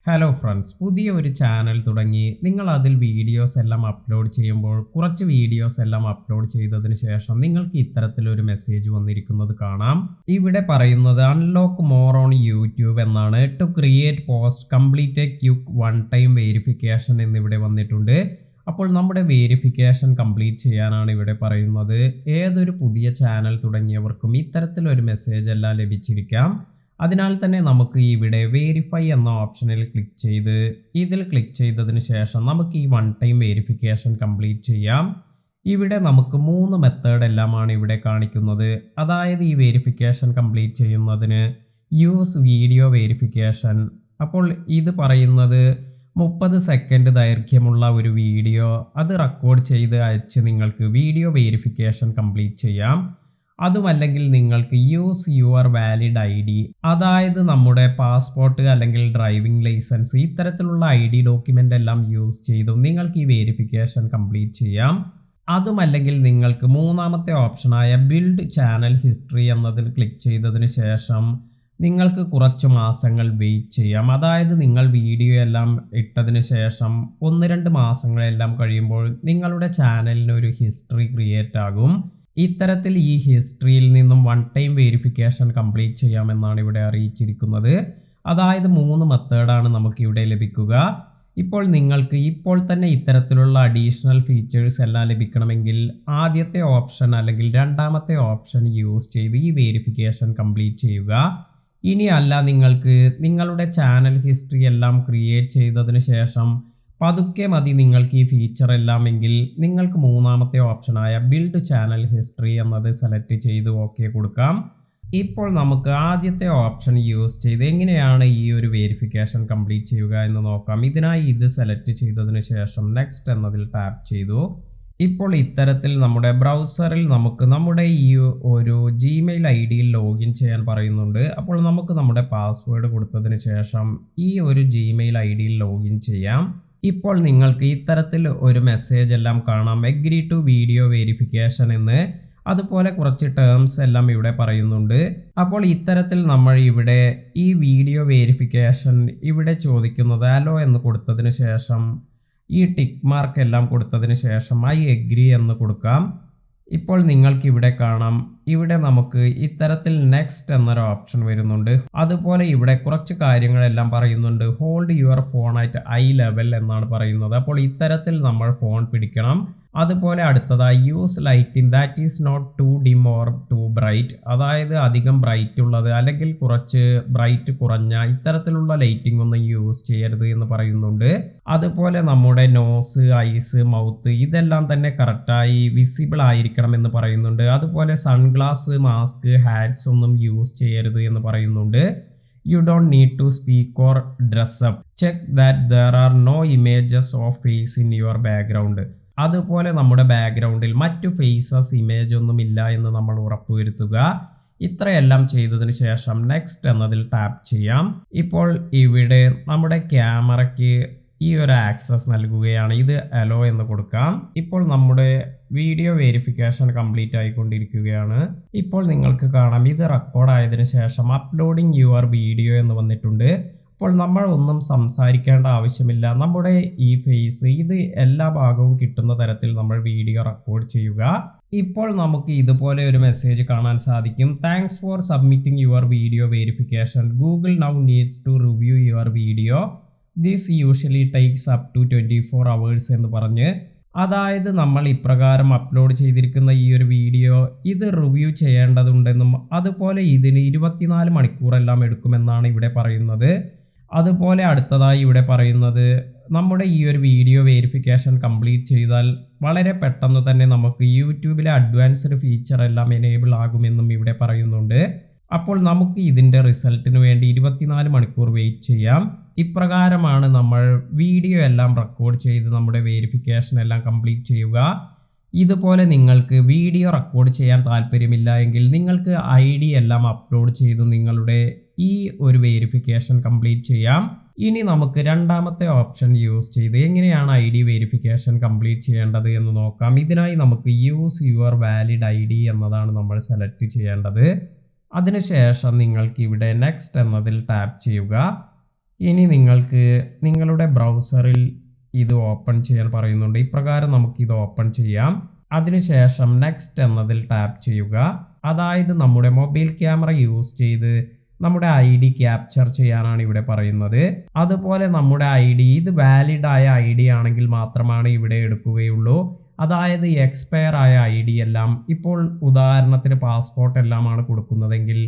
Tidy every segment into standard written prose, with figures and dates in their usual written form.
Hello friends, പുതിയ ഒരു channel തുടങ്ങി നിങ്ങൾ അതിൽ വീഡിയോസ് എല്ലാം അപ്ലോഡ് ചെയ്യുമ്പോൾ കുറച്ച് വീഡിയോസ് എല്ലാം അപ്ലോഡ് ചെയ്തതിന് ശേഷം നിങ്ങൾക്ക് ഇത്തരത്തിലൊരു മെസ്സേജ് വന്നിരിക്കുന്നത് കാണാം. ഇവിടെ പറയുന്നത് അൺലോക്ക് മോർ ഓൺ യൂട്യൂബ് എന്നാണ്. To create post complete a quick one time verification എന്നിവിടെ വന്നിട്ടുണ്ട്. അപ്പോൾ നമ്മുടെ വെരിഫിക്കേഷൻ കംപ്ലീറ്റ് ചെയ്യാനാണ് ഇവിടെ പറയുന്നത്. ഏതൊരു പുതിയ ചാനൽ തുടങ്ങിയവർക്കും ഇത്തരത്തിലൊരു മെസ്സേജ് എല്ലാം ലഭിച്ചിരിക്കാം. അതിനാൽ തന്നെ നമുക്ക് ഇവിടെ വെരിഫൈ എന്ന ഓപ്ഷനിൽ ഇതിൽ ക്ലിക്ക് ചെയ്തതിന് ശേഷം നമുക്ക് ഈ വൺ ടൈം വെരിഫിക്കേഷൻ കംപ്ലീറ്റ് ചെയ്യാം. ഇവിടെ നമുക്ക് 3 മെത്തേഡ് എല്ലാമാണ് ഇവിടെ കാണിക്കുന്നത്. അതായത് ഈ വെരിഫിക്കേഷൻ കംപ്ലീറ്റ് ചെയ്യുന്നതിന് യൂസ് വീഡിയോ വെരിഫിക്കേഷൻ. അപ്പോൾ ഇത് പറയുന്നത് 30 സെക്കൻഡ് ദൈർഘ്യമുള്ള ഒരു വീഡിയോ അത് റെക്കോർഡ് ചെയ്ത് അയച്ച് നിങ്ങൾക്ക് വീഡിയോ വെരിഫിക്കേഷൻ കംപ്ലീറ്റ് ചെയ്യാം. അതുമല്ലെങ്കിൽ നിങ്ങൾക്ക് യൂസ് യുവർ വാലിഡ് ID, അതായത് നമ്മുടെ പാസ്പോർട്ട് അല്ലെങ്കിൽ ഡ്രൈവിംഗ് ലൈസൻസ് ഇത്തരത്തിലുള്ള ID ഡോക്യുമെൻ്റ് എല്ലാം യൂസ് ചെയ്തും നിങ്ങൾക്ക് ഈ വെരിഫിക്കേഷൻ കംപ്ലീറ്റ് ചെയ്യാം. അതുമല്ലെങ്കിൽ നിങ്ങൾക്ക് മൂന്നാമത്തെ ഓപ്ഷനായ ബിൽഡ് ചാനൽ ഹിസ്റ്ററി എന്നതിൽ ക്ലിക്ക് ചെയ്തതിന് ശേഷം നിങ്ങൾക്ക് കുറച്ച് മാസങ്ങൾ വെയിറ്റ് ചെയ്യാം. അതായത് നിങ്ങൾ വീഡിയോ എല്ലാം ഇട്ടതിന് ശേഷം 1-2 മാസങ്ങളെല്ലാം കഴിയുമ്പോൾ നിങ്ങളുടെ ചാനലിന് ഒരു ഹിസ്റ്ററി ക്രിയേറ്റ് ആകും. ഇത്തരത്തിൽ ഈ ഹിസ്റ്ററിയിൽ നിന്നും വൺ ടൈം വെരിഫിക്കേഷൻ കംപ്ലീറ്റ് ചെയ്യാമെന്നാണ് ഇവിടെ അറിയിച്ചിരിക്കുന്നത്. അതായത് 3 മെത്തേഡാണ് നമുക്കിവിടെ ലഭിക്കുക. ഇപ്പോൾ നിങ്ങൾക്ക് ഇപ്പോൾ തന്നെ ഇത്തരത്തിലുള്ള അഡീഷണൽ ഫീച്ചേഴ്സ് എല്ലാം ലഭിക്കണമെങ്കിൽ ആദ്യത്തെ ഓപ്ഷൻ അല്ലെങ്കിൽ രണ്ടാമത്തെ ഓപ്ഷൻ യൂസ് ചെയ്ത് ഈ വെരിഫിക്കേഷൻ കംപ്ലീറ്റ് ചെയ്യുക. ഇനി അല്ല, നിങ്ങൾക്ക് നിങ്ങളുടെ ചാനൽ ഹിസ്റ്ററി എല്ലാം ക്രിയേറ്റ് ചെയ്തതിന് ശേഷം പതുക്കെ മതി നിങ്ങൾക്ക് ഈ ഫീച്ചർ എല്ലാം എങ്കിൽ നിങ്ങൾക്ക് മൂന്നാമത്തെ ഓപ്ഷനായ ബിൽഡ് ചാനൽ ഹിസ്റ്ററി എന്നത് സെലക്ട് ചെയ്ത് ഓക്കെ കൊടുക്കാം. ഇപ്പോൾ നമുക്ക് ആദ്യത്തെ ഓപ്ഷൻ യൂസ് ചെയ്ത് എങ്ങനെയാണ് ഈ ഒരു വെരിഫിക്കേഷൻ കംപ്ലീറ്റ് ചെയ്യുക എന്ന് നോക്കാം. ഇതിനായി ഇത് സെലക്ട് ചെയ്തതിന് ശേഷം നെക്സ്റ്റ് എന്നതിൽ ടാപ്പ് ചെയ്തു. ഇപ്പോൾ ഇത്തരത്തിൽ നമ്മുടെ ബ്രൗസറിൽ നമുക്ക് നമ്മുടെ ഈ ഒരു Gmail IDയിൽ ലോഗിൻ ചെയ്യാൻ പറയുന്നുണ്ട്. അപ്പോൾ നമുക്ക് നമ്മുടെ പാസ്വേഡ് കൊടുത്തതിന് ശേഷം ഈ ഒരു Gmail IDയിൽ ലോഗിൻ ചെയ്യാം. ഇപ്പോൾ നിങ്ങൾക്ക് ഇത്തരത്തിൽ ഒരു മെസ്സേജ് എല്ലാം കാണാം, എഗ്രി ടു വീഡിയോ വെരിഫിക്കേഷൻ എന്ന്. അതുപോലെ കുറച്ച് ടേംസ് എല്ലാം ഇവിടെ പറയുന്നുണ്ട്. അപ്പോൾ ഇത്തരത്തിൽ നമ്മൾ ഇവിടെ ഈ വീഡിയോ വെരിഫിക്കേഷൻ ഇവിടെ ചോദിക്കുന്നത് അലോ എന്ന് കൊടുത്തതിന് ശേഷം ഈ ടിക്ക് മാർക്ക് എല്ലാം കൊടുത്തതിന് ശേഷം ഐ എഗ്രി എന്ന് കൊടുക്കാം. ഇപ്പോൾ നിങ്ങൾക്ക് ഇവിടെ കാണാം, ഇവിടെ നമുക്ക് ഇത്തരത്തിൽ നെക്സ്റ്റ് എന്നൊരു ഓപ്ഷൻ വരുന്നുണ്ട്. അതുപോലെ ഇവിടെ കുറച്ച് കാര്യങ്ങളെല്ലാം പറയുന്നുണ്ട്. Hold your phone at eye level എന്നാണ് പറയുന്നത്. അപ്പോൾ ഇത്തരത്തിൽ നമ്മൾ ഫോൺ പിടിക്കണം. അതുപോലെ അടുത്തതായി use lighting that is not too dim or too bright, അതായത് അധികം ബ്രൈറ്റ് ഉള്ളത് അല്ലെങ്കിൽ കുറച്ച് ബ്രൈറ്റ് കുറഞ്ഞ ഇത്തരത്തിലുള്ള ലൈറ്റിംഗ് ഒന്നും യൂസ് ചെയ്യരുത് എന്ന് പറയുന്നുണ്ട്. അതുപോലെ നമ്മുടെ നോസ്, ഐസ്, മൗത്ത് ഇതെല്ലാം തന്നെ കറക്റ്റായി വിസിബിൾ ആയിരിക്കണം എന്ന് പറയുന്നുണ്ട്. അതുപോലെ സൺഗ്ലാസ്, മാസ്ക്, ഹാറ്റ്സ് ഒന്നും യൂസ് ചെയ്യരുത് എന്ന് പറയുന്നുണ്ട്. You don't need to speak or dress up. Check that there are no images of face in your background. അതുപോലെ നമ്മുടെ ബാക്ക്ഗ്രൗണ്ടിൽ മറ്റു ഫേസസ് ഇമേജ് ഒന്നും ഇല്ല എന്ന് നമ്മൾ ഉറപ്പുവരുത്തുക. ഇത്രയെല്ലാം ചെയ്തതിന് ശേഷം നെക്സ്റ്റ് എന്നതിൽ ടാപ്പ് ചെയ്യാം. ഇപ്പോൾ ഇവിടെ നമ്മുടെ ക്യാമറയ്ക്ക് ഈ ഒരു ആക്സസ് നൽകുകയാണ്. ഇത് അലോ എന്ന് കൊടുക്കാം. ഇപ്പോൾ നമ്മുടെ വീഡിയോ വെരിഫിക്കേഷൻ കംപ്ലീറ്റ് ആയിക്കൊണ്ടിരിക്കുകയാണ്. ഇപ്പോൾ നിങ്ങൾക്ക് കാണാം ഇത് റെക്കോർഡ് ആയതിനു ശേഷം അപ്ലോഡിങ് യുവർ വീഡിയോ എന്ന് വന്നിട്ടുണ്ട്. അപ്പോൾ നമ്മൾ ഒന്നും സംസാരിക്കേണ്ട ആവശ്യമില്ല. നമ്മുടെ ഈ ഫേസ് ഇത് എല്ലാ ഭാഗവും കിട്ടുന്ന തരത്തിൽ നമ്മൾ വീഡിയോ റെക്കോർഡ് ചെയ്യുക. ഇപ്പോൾ നമുക്ക് ഇതുപോലെ ഒരു മെസ്സേജ് കാണാൻ സാധിക്കും. Thanks for submitting your video verification. Google now needs to review your video. This usually takes up to 24 hours എന്ന് പറഞ്ഞ്, അതായത് നമ്മൾ ഇപ്രകാരം അപ്ലോഡ് ചെയ്തിരിക്കുന്ന ഈ ഒരു വീഡിയോ ഇത് റിവ്യൂ ചെയ്യേണ്ടതുണ്ടെന്നും അതുപോലെ ഇതിന് 24 മണിക്കൂറെല്ലാം എടുക്കുമെന്നാണ് ഇവിടെ പറയുന്നത്. അതുപോലെ അടുത്തതായി ഇവിടെ പറയുന്നത് നമ്മുടെ ഈ ഒരു വീഡിയോ വെരിഫിക്കേഷൻ കംപ്ലീറ്റ് ചെയ്താൽ വളരെ പെട്ടെന്ന് തന്നെ നമുക്ക് യൂട്യൂബിലെ അഡ്വാൻസ്ഡ് ഫീച്ചർ എല്ലാം എനേബിൾ ആകുമെന്നും ഇവിടെ പറയുന്നുണ്ട്. അപ്പോൾ നമുക്ക് ഇതിൻ്റെ റിസൾട്ടിന് വേണ്ടി 24 മണിക്കൂർ വെയിറ്റ് ചെയ്യാം. ഇപ്രകാരമാണ് നമ്മൾ വീഡിയോ എല്ലാം റെക്കോർഡ് ചെയ്ത് നമ്മുടെ വെരിഫിക്കേഷൻ എല്ലാം കംപ്ലീറ്റ് ചെയ്യുക. ഇതുപോലെ നിങ്ങൾക്ക് വീഡിയോ റെക്കോർഡ് ചെയ്യാൻ താല്പര്യമില്ല എങ്കിൽ നിങ്ങൾക്ക് ID എല്ലാം അപ്ലോഡ് ചെയ്ത് നിങ്ങളുടെ ഈ ഒരു വെരിഫിക്കേഷൻ കംപ്ലീറ്റ് ചെയ്യാം. ഇനി നമുക്ക് രണ്ടാമത്തെ ഓപ്ഷൻ യൂസ് ചെയ്ത് എങ്ങനെയാണ് ID വെരിഫിക്കേഷൻ കംപ്ലീറ്റ് ചെയ്യേണ്ടത് എന്ന് നോക്കാം. ഇതിനായി നമുക്ക് യൂസ് യുവർ വാലിഡ് ID എന്നതാണ് നമ്മൾ സെലക്ട് ചെയ്യേണ്ടത്. അതിനുശേഷം നിങ്ങൾക്ക് ഇവിടെ നെക്സ്റ്റ് എന്നതിൽ ടാപ്പ് ചെയ്യുക. ഇനി നിങ്ങൾക്ക് നിങ്ങളുടെ ബ്രൗസറിൽ ഇത് ഓപ്പൺ ചെയ്യാൻ പറയുന്നുണ്ട്. ഇപ്രകാരം നമുക്കിത് ഓപ്പൺ ചെയ്യാം. അതിനുശേഷം നെക്സ്റ്റ് എന്നതിൽ ടാപ്പ് ചെയ്യുക. അതായത് നമ്മുടെ മൊബൈൽ ക്യാമറ യൂസ് ചെയ്ത് നമ്മുടെ ID ക്യാപ്ചർ ചെയ്യാനാണ് ഇവിടെ പറയുന്നത്. അതുപോലെ നമ്മുടെ ID ഇത് വാലിഡ് ആയ ID ആണെങ്കിൽ മാത്രമാണ് ഇവിടെ എടുക്കുകയുള്ളൂ. അതായത് എക്സ്പയർ ആയ ID എല്ലാം, ഇപ്പോൾ ഉദാഹരണത്തിന് പാസ്പോർട്ട് എല്ലാമാണ് കൊടുക്കുന്നതെങ്കിൽ,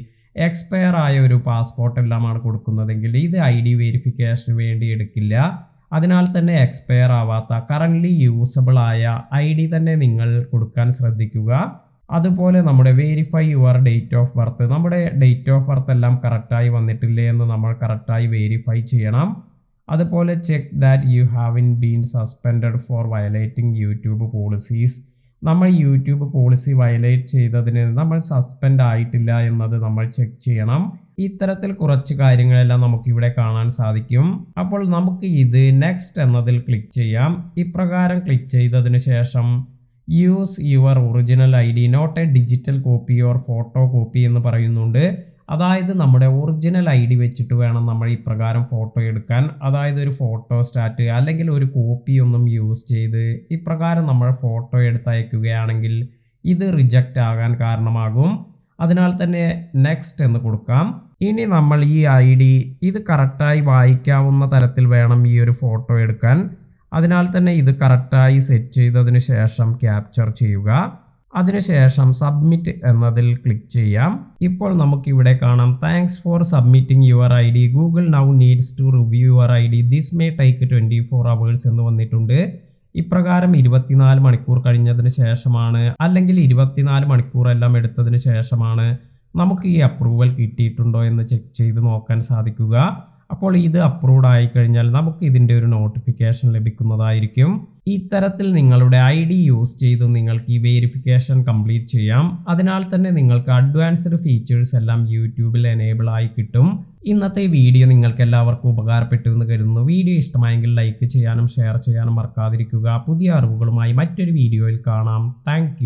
എക്സ്പയർ ആയ ഒരു പാസ്പോർട്ട് എല്ലാമാണ് കൊടുക്കുന്നതെങ്കിൽ ഇത് ID വെരിഫിക്കേഷന് വേണ്ടി എടുക്കില്ല. അതിനാൽ തന്നെ എക്സ്പയർ ആവാത്ത കറൻ്റ്ലി യൂസബിൾ ആയ ID തന്നെ നിങ്ങൾ കൊടുക്കാൻ ശ്രദ്ധിക്കുക. അതുപോലെ നമ്മുടെ verify your date of birth, നമ്മുടെ ഡേറ്റ് ഓഫ് ബർത്ത് എല്ലാം കറക്റ്റായി വന്നിട്ടില്ലേ എന്ന് നമ്മൾ കറക്റ്റായി വെരിഫൈ ചെയ്യണം. അതുപോലെ check that you haven't been suspended for violating YouTube policies, നമ്മൾ യൂട്യൂബ് പോളിസി വയലേറ്റ് ചെയ്തതിന് നമ്മൾ സസ്പെൻഡ് ആയിട്ടില്ല എന്നത് നമ്മൾ ചെക്ക് ചെയ്യണം. ഇത്തരത്തിൽ കുറച്ച് കാര്യങ്ങളെല്ലാം നമുക്കിവിടെ കാണാൻ സാധിക്കും. അപ്പോൾ നമുക്ക് ഇത് നെക്സ്റ്റ് എന്നതിൽ ക്ലിക്ക് ചെയ്യാം. ഇപ്രകാരം ക്ലിക്ക് ചെയ്തതിന് ശേഷം use your original ID not a digital copy or photo copy എന്ന് പറയുന്നുണ്ട്. അതായത് നമ്മുടെ ഒറിജിനൽ ID വെച്ചിട്ട് വേണം നമ്മൾ ഇപ്രകാരം ഫോട്ടോ എടുക്കാൻ. അതായത് ഒരു ഫോട്ടോ സ്റ്റാറ്റ് അല്ലെങ്കിൽ ഒരു കോപ്പി ഒന്നും യൂസ് ചെയ്ത് ഇപ്രകാരം നമ്മൾ ഫോട്ടോ എടുത്തയക്കുകയാണെങ്കിൽ ഇത് റിജക്റ്റ് ആകാൻ കാരണമാകും. അതിനാൽ തന്നെ നെക്സ്റ്റ് എന്ന് കൊടുക്കാം. ഇനി നമ്മൾ ഈ ID ഇത് കറക്റ്റായി വായിക്കാവുന്ന തരത്തിൽ വേണം ഈ ഒരു ഫോട്ടോ എടുക്കാൻ. അതിനാൽ തന്നെ ഇത് കറക്റ്റായി സെറ്റ് ചെയ്തതിന് ശേഷം ക്യാപ്ചർ ചെയ്യുക. അതിനുശേഷം സബ്മിറ്റ് എന്നതിൽ ക്ലിക്ക് ചെയ്യാം. ഇപ്പോൾ നമുക്കിവിടെ കാണാം thanks for submitting your ID, Google now needs to review your ID, this may take 24 hours എന്ന് വന്നിട്ടുണ്ട്. ഇപ്രകാരം 24 മണിക്കൂർ കഴിഞ്ഞതിന് ശേഷമാണ്, അല്ലെങ്കിൽ 24 മണിക്കൂറെല്ലാം എടുത്തതിന് ശേഷമാണ് നമുക്ക് ഈ അപ്രൂവൽ കിട്ടിയിട്ടുണ്ടോ എന്ന് ചെക്ക് ചെയ്ത് നോക്കാൻ സാധിക്കുക. അപ്പോൾ ഇത് അപ്രൂവ്ഡ് ആയി കഴിഞ്ഞാൽ നമുക്ക് ഇതിൻ്റെ ഒരു നോട്ടിഫിക്കേഷൻ ലഭിക്കുന്നതായിരിക്കും. ഇത്തരത്തിൽ നിങ്ങളുടെ ID യൂസ് ചെയ്ത് നിങ്ങൾക്ക് ഈ വെരിഫിക്കേഷൻ കംപ്ലീറ്റ് ചെയ്യാം. അതിനാൽ തന്നെ നിങ്ങൾക്ക് അഡ്വാൻസ്ഡ് ഫീച്ചേഴ്സ് എല്ലാം യൂട്യൂബിൽ എനേബിൾ ആയി കിട്ടും. ഇന്നത്തെ വീഡിയോ നിങ്ങൾക്ക് എല്ലാവർക്കും ഉപകാരപ്പെട്ടു എന്ന് കരുതുന്നു. വീഡിയോ ഇഷ്ടമായെങ്കിൽ ലൈക്ക് ചെയ്യാനും ഷെയർ ചെയ്യാനും മറക്കാതിരിക്കുക. പുതിയ അറിവുകളുമായി മറ്റൊരു വീഡിയോയിൽ കാണാം. താങ്ക്